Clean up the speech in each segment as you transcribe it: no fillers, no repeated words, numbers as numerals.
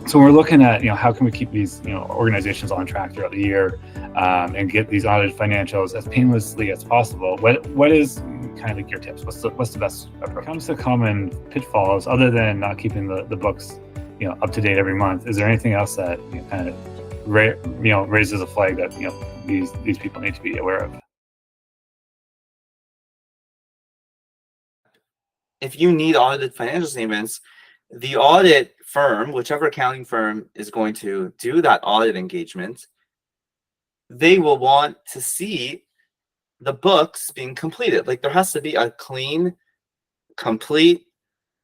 So we're looking at, how can we keep these, organizations on track throughout the year, and get these audited financials as painlessly as possible. What is kind of like your tips? What's the best approach? When it comes to common pitfalls, other than not keeping the books, up to date every month, is there anything else that kind of raises a flag that these people need to be aware of? If you need audited financial statements, the audit firm, whichever accounting firm is going to do that audit engagement, they will want to see the books being completed. Like, there has to be a clean, complete,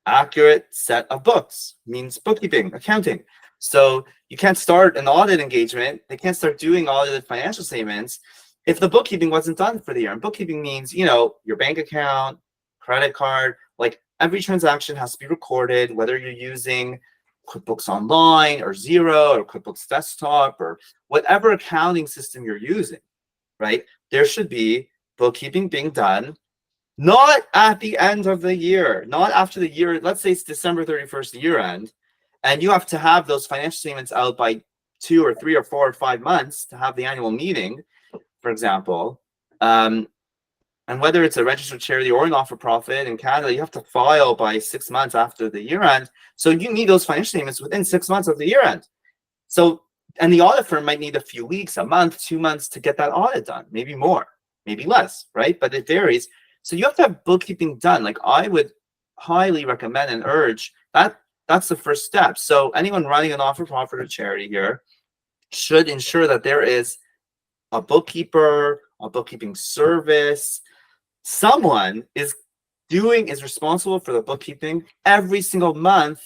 accurate set of books. Means bookkeeping, accounting. So you can't start an audit engagement. They can't start doing audited financial statements if the bookkeeping wasn't done for the year. And bookkeeping means, your bank account, credit card, like every transaction has to be recorded, whether you're using QuickBooks Online or Xero or QuickBooks Desktop or whatever accounting system you're using, right? There should be bookkeeping being done, not at the end of the year, not after the year. Let's say it's December 31st, year end, and you have to have those financial statements out by 2 or 3 or 4 or 5 months to have the annual meeting, for example. And whether it's a registered charity or a not-for-profit in Canada, you have to file by 6 months after the year end. So you need those financial statements within 6 months of the year end. So, and the audit firm might need a few weeks, a month, 2 months to get that audit done, maybe more, maybe less, right? But it varies. So you have to have bookkeeping done. Like, I would highly recommend and urge that that's the first step. So anyone running a not-for-profit or charity here should ensure that there is a bookkeeper, a bookkeeping service. Someone is responsible for the bookkeeping every single month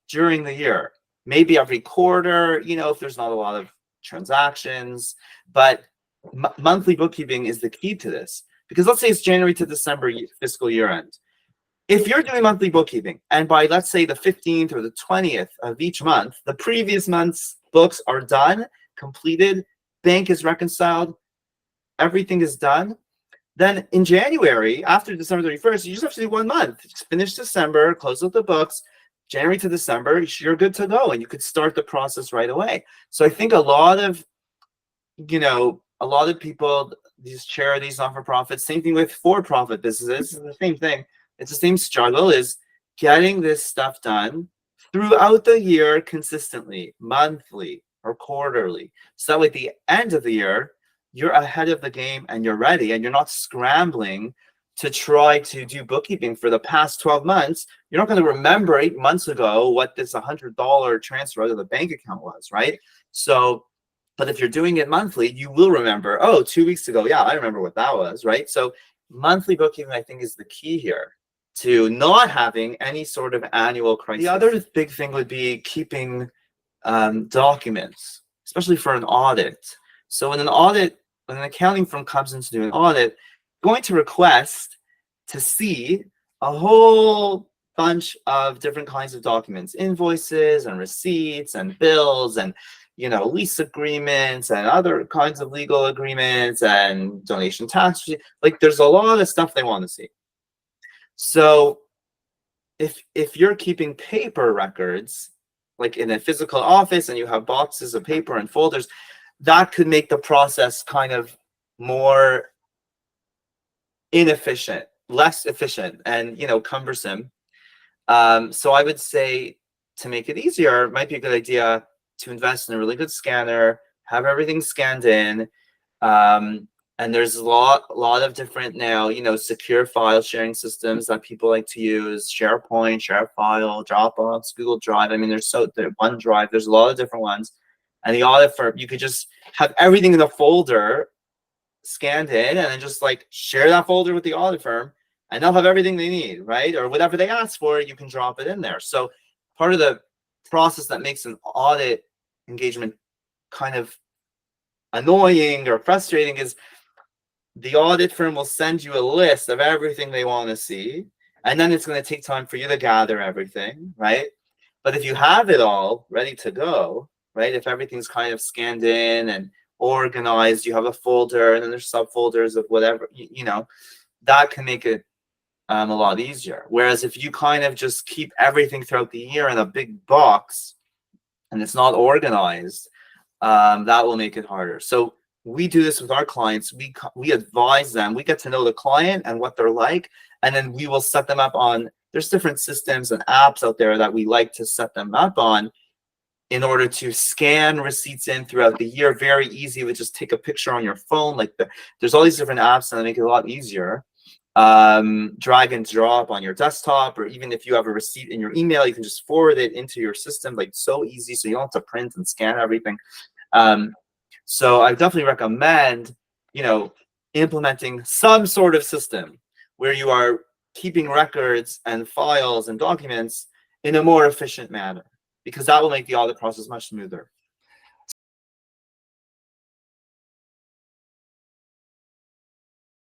during the year, maybe every quarter, if there's not a lot of transactions. But monthly bookkeeping is the key to this, because let's say it's January to December fiscal year end. If you're doing monthly bookkeeping and by, let's say, the 15th or the 20th of each month, the previous month's books are done, completed, bank is reconciled, everything is done, then in January, after December 31st, you just have to do 1 month. Just finish December, close out the books. January to December, you're good to go, and you could start the process right away. So I think a lot of people, these charities, not-for-profits, same thing with for-profit businesses, the same thing. It's the same struggle, is getting this stuff done throughout the year consistently, monthly or quarterly. So that way at the end of the year, you're ahead of the game and you're ready, and you're not scrambling to try to do bookkeeping for the past 12 months. You're not going to remember 8 months ago what this $100 transfer out of the bank account was, right? So, but if you're doing it monthly, you will remember, 2 weeks ago, yeah, I remember what that was, right? So monthly bookkeeping, I think, is the key here to not having any sort of annual crisis. The other big thing would be keeping documents, especially for an audit. So when an accounting firm comes in to do an audit, going to request to see a whole bunch of different kinds of documents, invoices and receipts and bills and lease agreements and other kinds of legal agreements and donation tax. Like, there's a lot of stuff they want to see. So if you're keeping paper records, like in a physical office, and you have boxes of paper and folders, that could make the process kind of more inefficient, less efficient, and cumbersome. So I would say, to make it easier, it might be a good idea to invest in a really good scanner, have everything scanned in. And there's a lot of different now, secure file sharing systems that people like to use: SharePoint, ShareFile, Dropbox, Google Drive. I mean, there's OneDrive. There's a lot of different ones. And the audit firm, you could just have everything in a folder scanned in, and then just like share that folder with the audit firm, and they'll have everything they need, right? Or whatever they ask for, you can drop it in there. So part of the process that makes an audit engagement kind of annoying or frustrating is the audit firm will send you a list of everything they want to see, and then it's going to take time for you to gather everything, right? But if you have it all ready to go, right, if everything's kind of scanned in and organized, you have a folder, and then there's subfolders of whatever, that can make it a lot easier. Whereas if you kind of just keep everything throughout the year in a big box, and it's not organized, that will make it harder. So we do this with our clients. We advise them. We get to know the client and what they're like, and then we will set them up on. There's different systems and apps out there that we like to set them up on, in order to scan receipts in throughout the year. Very easy. We just take a picture on your phone. Like there's all these different apps that make it a lot easier. Drag and drop on your desktop, or even if you have a receipt in your email, you can just forward it into your system. Like, so easy, so you don't have to print and scan everything. So I definitely recommend, implementing some sort of system where you are keeping records and files and documents in a more efficient manner, because that will make the audit process much smoother.